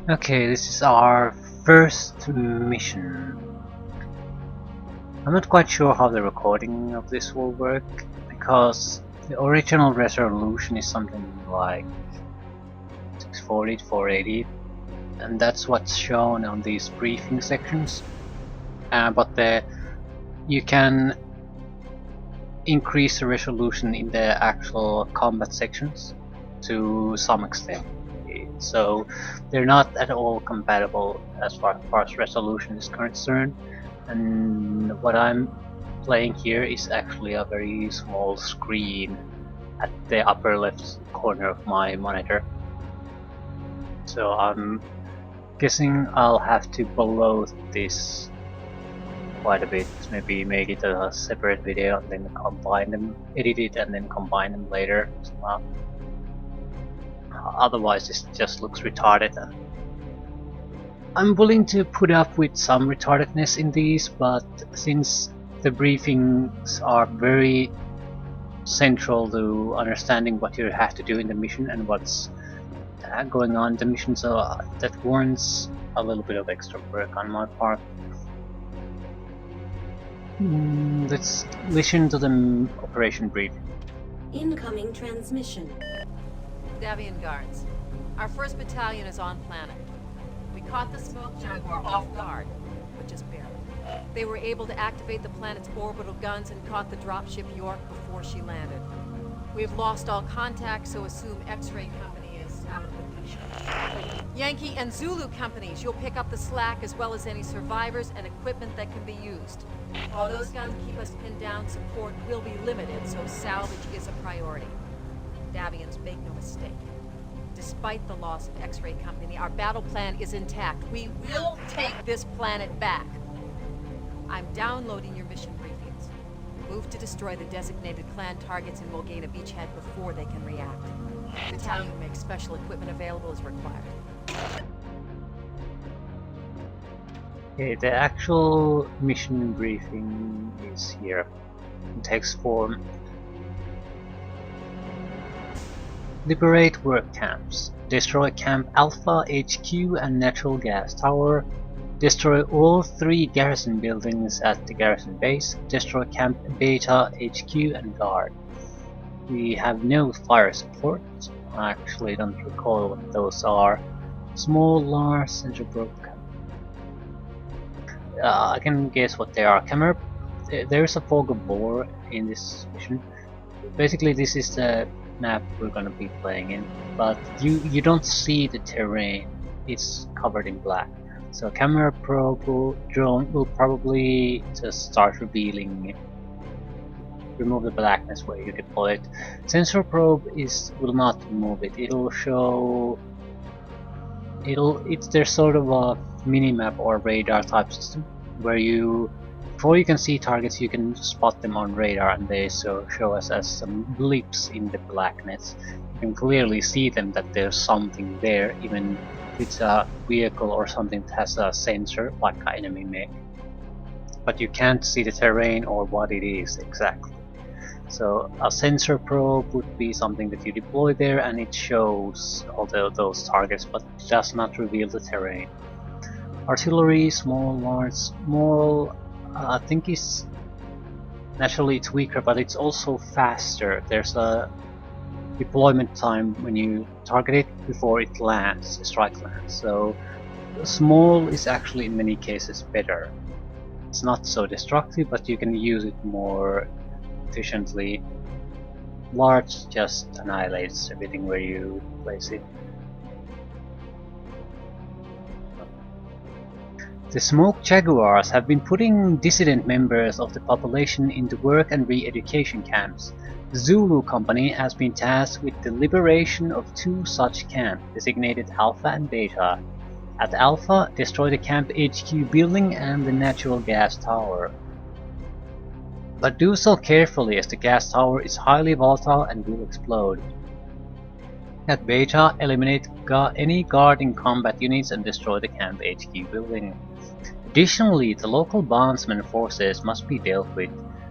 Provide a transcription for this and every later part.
Okay, this is our first mission. I'm not quite sure how the recording of this will work, because the original resolution is something like 640 to 480, and that's what's shown on these briefing sections. But you can increase the resolution in the actual combat sections to some extent. So they're not at all compatible as far as resolution is concerned. And what I'm playing here is actually a very small screen at the upper left corner of my monitor. So I'm guessing I'll have to bloat this quite a bit, maybe make it a separate video and then combine them, edit it and then combine them later. Otherwise this just looks retarded. I'm willing to put up with some retardedness in these, but since the briefings are very central to understanding what you have to do in the mission and what's going on in the mission, so that warrants a little bit of extra work on my part. Let's listen to the operation briefing. Incoming transmission. Davian guards. Our 1st battalion is on planet. We caught the smoke jaguar off guard, but just barely. They were able to activate the planet's orbital guns and caught the dropship York before she landed. We've lost all contact, so assume X-Ray Company is out of the picture. Yankee and Zulu companies, you'll pick up the slack as well as any survivors and equipment that can be used. While those guns keep us pinned down, support will be limited, so salvage is a priority. Davians, make no mistake. Despite the loss of X-Ray Company, our battle plan is intact. We will take this planet back. I'm downloading your mission briefings. Move to destroy the designated clan targets in Mulgana Beachhead before they can react. The battalion makes special equipment available as required. Okay, the actual mission briefing is here. It takes form. Liberate work camps. Destroy Camp Alpha, HQ and Natural Gas Tower. Destroy all 3 garrison buildings at the garrison base. Destroy Camp Beta, HQ and Guard. We have no fire support. I actually don't recall what those are. Small, large, central probe. I can guess what they are. There's a fog of war in this mission. Basically this is the map we're gonna be playing in, but you don't see the terrain. It's covered in black. So camera probe drone will probably just start revealing, remove the blackness where you deploy it. Sensor probe will not remove it. There's sort of a mini-map or radar type system where before you can see targets, you can spot them on radar and they show us as some blips in the blackness. You can clearly see them, that there's something there, even if it's a vehicle or something that has a sensor like an enemy mech. But you can't see the terrain or what it is exactly. So a sensor probe would be something that you deploy there and it shows all those targets, but does not reveal the terrain. Artillery, small, large, small, I think is naturally it's weaker, but it's also faster. There's a deployment time when you target it before it lands, the strike lands. So small is actually in many cases better. It's not so destructive, but you can use it more efficiently. Large just annihilates everything where you place it. The Smoke Jaguars have been putting dissident members of the population into work and re-education camps. The Zulu Company has been tasked with the liberation of 2 such camps, designated Alpha and Beta. At Alpha, destroy the Camp HQ building and the Natural Gas Tower. But do so carefully, as the gas tower is highly volatile and will explode. At Beta, eliminate any guarding combat units and destroy the Camp HQ building. Additionally, the local bondsman forces must be dealt with.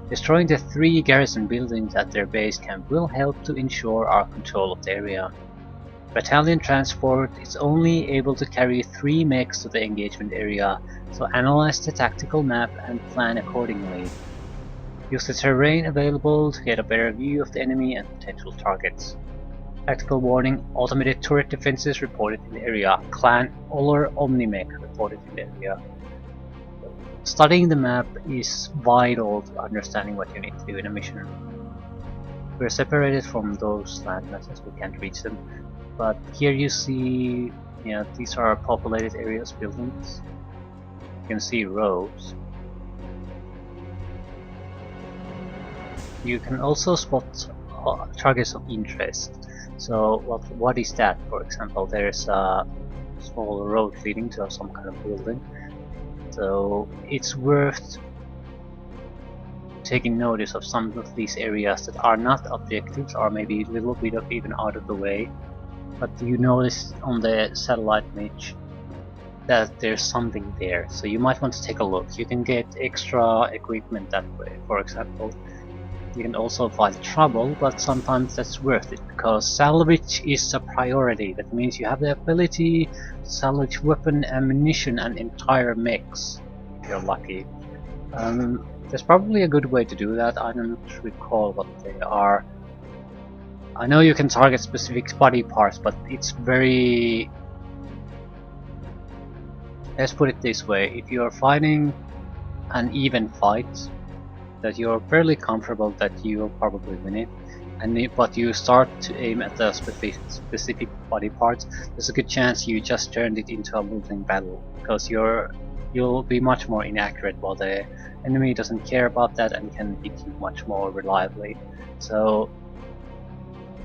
Destroying the 3 garrison buildings at their base camp will help to ensure our control of the area. Battalion transport is only able to carry 3 mechs to the engagement area, so analyze the tactical map and plan accordingly. Use the terrain available to get a better view of the enemy and potential targets. Tactical warning: automated turret defenses reported in the area. Clan or Omni-Mech reported in the area. Studying the map is vital to understanding what you need to do in a mission. We're separated from those landmasses, we can't reach them. But here you see, these are populated areas, buildings. You can see roads. You can also spot targets of interest. So what is that? For example, there's a small road leading to some kind of building. So it's worth taking notice of some of these areas that are not objectives, or maybe a little bit of even out of the way. But you notice on the satellite image that there's something there, so you might want to take a look. You can get extra equipment that way, for example. You can also find trouble, but sometimes that's worth it, because salvage is a priority. That means you have the ability to salvage weapon, ammunition, and entire mechs, if you're lucky. There's probably a good way to do that. I don't recall what they are. I know you can target specific body parts, but it's very... Let's put it this way, if you're fighting an even fight, that you're fairly comfortable that you'll probably win it, but you start to aim at the specific body parts, there's a good chance you just turned it into a losing battle, because you'll be much more inaccurate, while the enemy doesn't care about that and can hit you much more reliably. So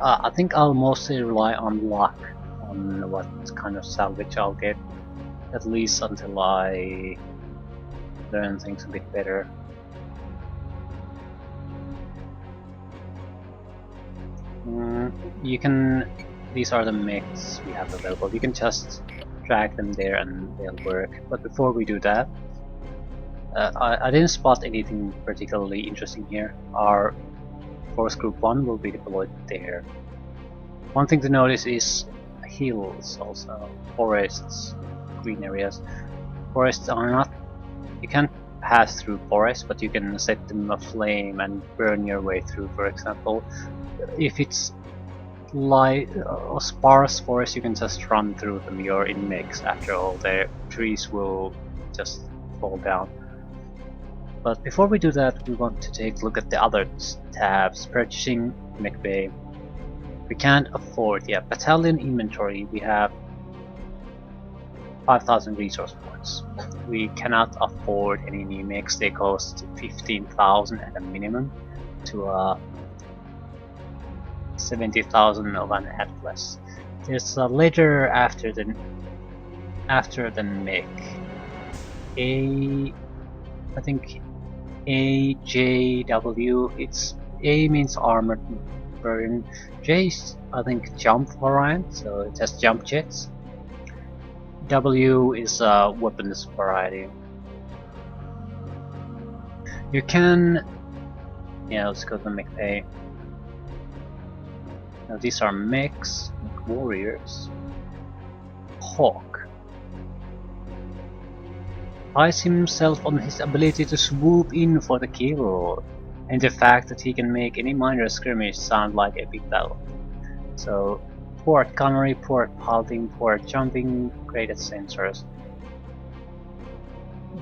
I think I'll mostly rely on luck on what kind of salvage I'll get, at least until I learn things a bit better. These are the mechs we have available. You can just drag them there and they'll work. But before we do that, I didn't spot anything particularly interesting here. Our Force Group 1 will be deployed there. One thing to notice is hills, also forests, green areas. Forests are not... You can't pass through forests, but you can set them aflame and burn your way through, for example. If it's light or sparse forest, you can just run through them. You're in mix. After all, the trees will just fall down. But before we do that, we want to take a look at the other tabs. Purchasing, Mech Bay. We can't afford, battalion inventory. We have 5,000 resource points. We cannot afford any new mechs. They cost 15,000 at a minimum to 70,000 of an Atlas. There's a letter after the mech. I think AJW. It's A means armored variant. J is, I think, jump variant, so it has jump jets. W is a weapons variety. You can... let's go to mech A. Now these are mechs, mech warriors. Hawk prides himself on his ability to swoop in for the kill, and the fact that he can make any minor skirmish sound like epic battle. So, port gunnery, port halting, port jumping, great at sensors.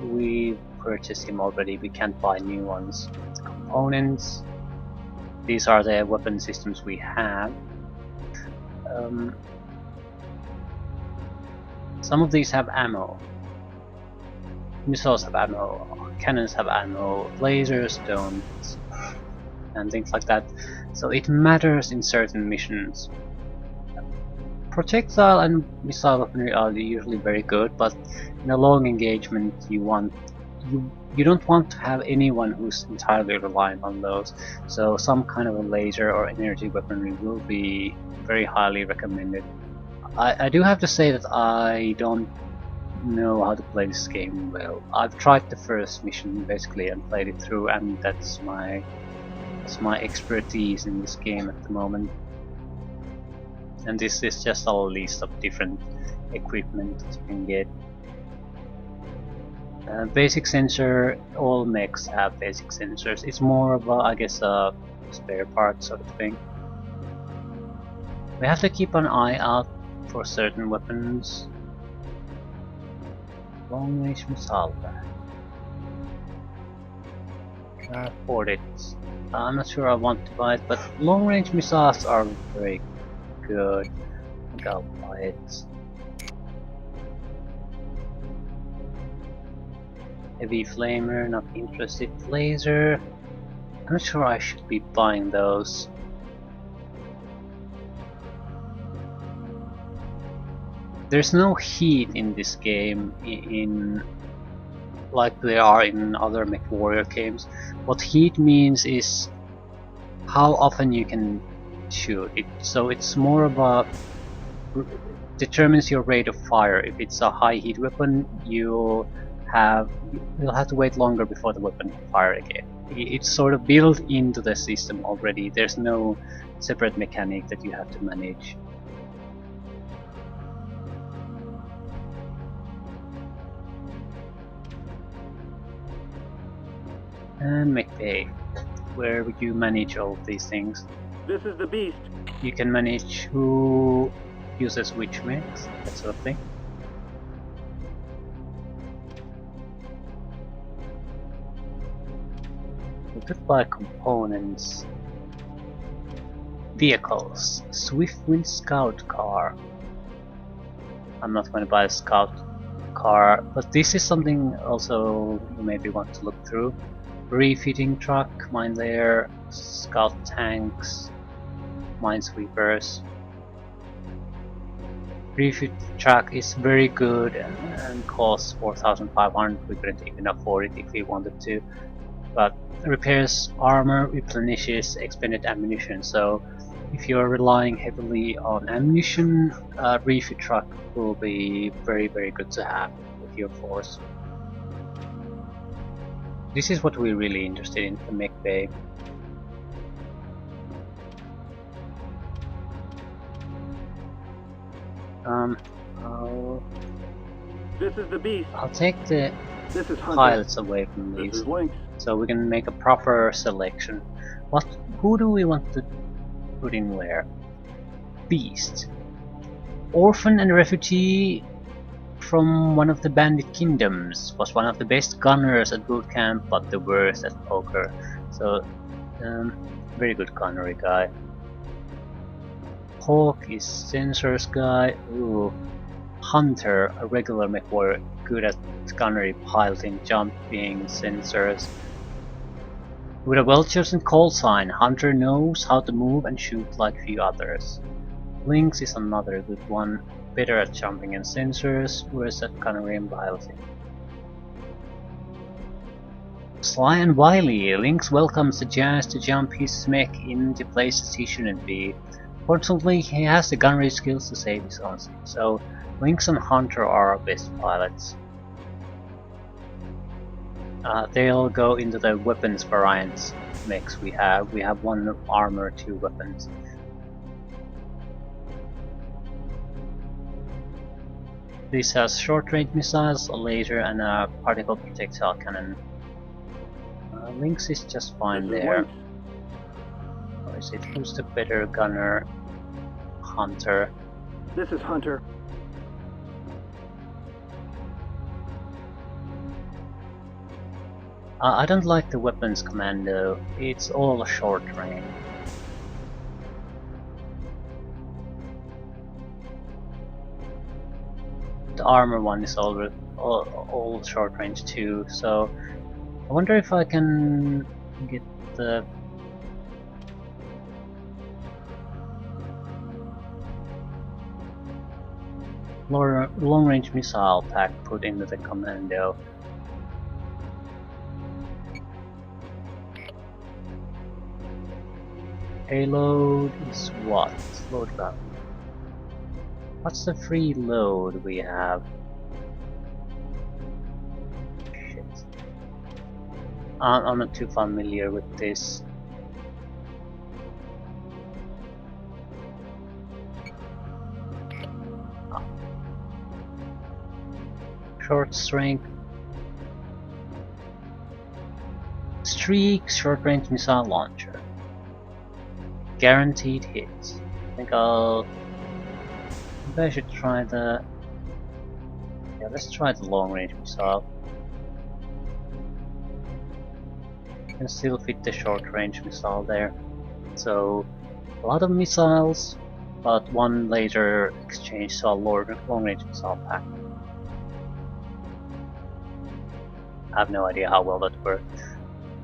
We purchased him already, we can't buy new ones. Components. These are the weapon systems we have. Some of these have ammo. Missiles have ammo, cannons have ammo, lasers don't, and things like that. So it matters in certain missions. Projectile and missile weaponry are usually very good, but in a long engagement you don't want to have anyone who's entirely reliant on those. So some kind of a laser or energy weaponry will be very highly recommended. I do have to say that I don't know how to play this game well. I've tried the first mission basically and played it through, and that's my expertise in this game at the moment. And this is just a list of different equipment that you can get. Basic sensor, all mechs have basic sensors. It's more of a, I guess, a spare part sort of thing. We have to keep an eye out for certain weapons. Long range missile bag. Can I afford it? I'm not sure I want to buy it, but long range missiles are very good. I think I'll buy it. Heavy flamer, not interested. Laser. I'm not sure I should be buying those. There's no heat in this game in like there are in other MechWarrior games. What heat means is how often you can shoot it. So it's more about determines your rate of fire. If it's a high heat weapon, you'll have to wait longer before the weapon can fire again. It's sort of built into the system already. There's no separate mechanic that you have to manage. And Mech Bay, where would you manage all of these things? This is the beast. You can manage who uses which mechs, that sort of thing. We could buy components. Vehicles. Swiftwind Scout car. I'm not going to buy a Scout car, but this is something also you maybe want to look through. Refitting truck, mine layer, Scout tanks, minesweepers. Refit truck is very good and costs 4,500. We couldn't even afford it if we wanted to. But repairs armor, replenishes expended ammunition. So if you're relying heavily on ammunition, refit truck will be very good to have with your force. This is what we're really interested in, the Mech Bay. This is the beast. I'll take the This is Hunter. pilots away from This these, is Lynx. so we can make a proper selection. Who do we want to put in where? Beast. Orphan and refugee from one of the bandit kingdoms, was one of the best gunners at boot camp but the worst at poker. So very good gunnery guy. Hawk is sensors guy. Ooh. Hunter, a regular MechWarrior, good at gunnery, piloting, jumping, sensors. With a well-chosen call sign, Hunter knows how to move and shoot like few others. Lynx is another good one, better at jumping and sensors, worse at gunnery and piloting. Sly and wily, Lynx welcomes the chance to jump his mech into places he shouldn't be. Fortunately, he has the gunnery skills to save his own skin, so Lynx and Hunter are our best pilots. They'll go into the weapons variants mechs we have. We have one armor, 2 weapons. This has short-range missiles, a laser, and a particle projectile cannon. Lynx is just fine there. Or is it who's the better gunner? Hunter. This is Hunter. I don't like the weapons commando. It's all short range. The armor one is all short range too, so I wonder if I can get the long range missile pack put into the commando. Payload is what? Load gun. What's the free load we have? Shit. I'm not too familiar with this. short strength. Streak short-range missile launcher. Guaranteed hits. I think maybe I should try the... Yeah, let's try the long-range missile. Can still fit the short-range missile there. So, a lot of missiles, but one later exchange to a long-range missile pack. I have no idea how well that worked.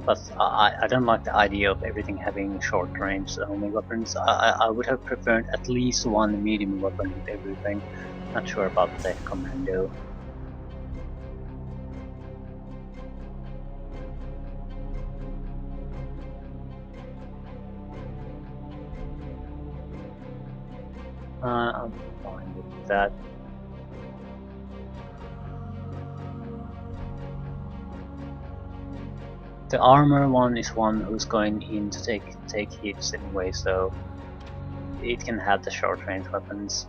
But I don't like the idea of everything having short range only weapons. I would have preferred at least one medium weapon with everything. Not sure about the commando. I'm fine with that. The armor one is one who's going in to take hits anyway, so it can have the short range weapons.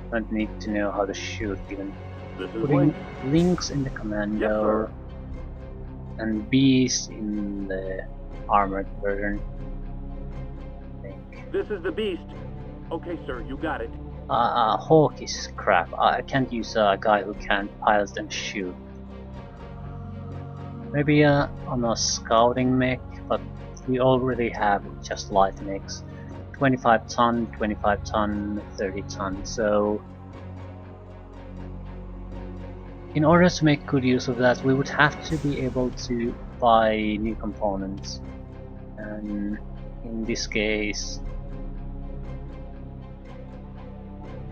Don't need to know how to shoot even. This is Putting Link. links in the commando and beast in the armored version. I think. This is the beast. Okay, sir, you got it. Hawk is crap. I can't use a guy who can pilot and shoot. Maybe on a scouting mech, but we already have just light mechs. 25 ton, 25 ton, 30 ton, so in order to make good use of that we would have to be able to buy new components, and in this case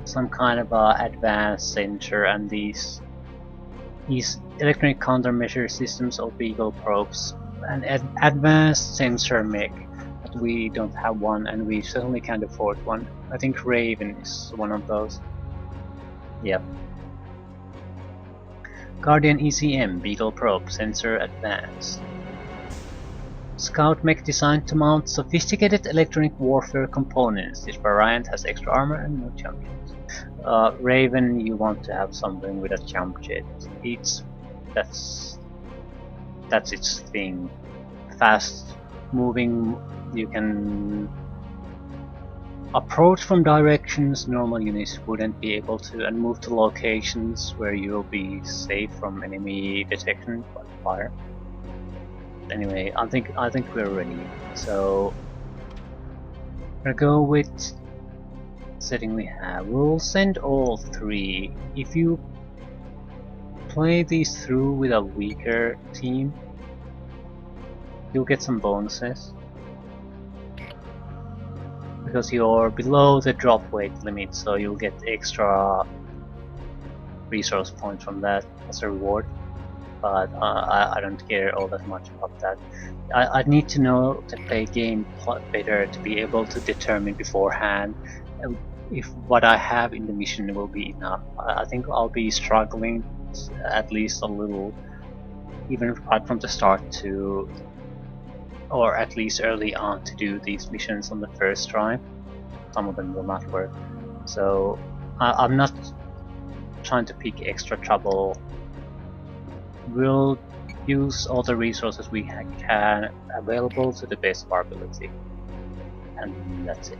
some kind of advanced sensor and these electronic countermeasure systems or beagle probes, an advanced sensor mech, but we don't have one and we certainly can't afford one. I think Raven is one of those. Yep. Guardian ECM, beagle probe, sensor advanced. Scout mech designed to mount sophisticated electronic warfare components. This variant has extra armor and no jump jets. Raven, you want to have something with a jump jet. That's its thing. Fast moving, you can approach from directions normal units wouldn't be able to, and move to locations where you'll be safe from enemy detection by fire. Anyway, I think we're ready. So we'll go with setting we have. We'll send all three. If you play these through with a weaker team, you'll get some bonuses because you're below the drop weight limit, so you'll get extra resource points from that as a reward. But I don't care all that much about that. I need to know to play game better to be able to determine beforehand if what I have in the mission will be enough. I think I'll be struggling at least a little, even right from the start to, or at least early on, to do these missions on the first try. Some of them will not work. So I'm not trying to pick extra trouble. We'll use all the resources we can available to the best of our ability. And that's it.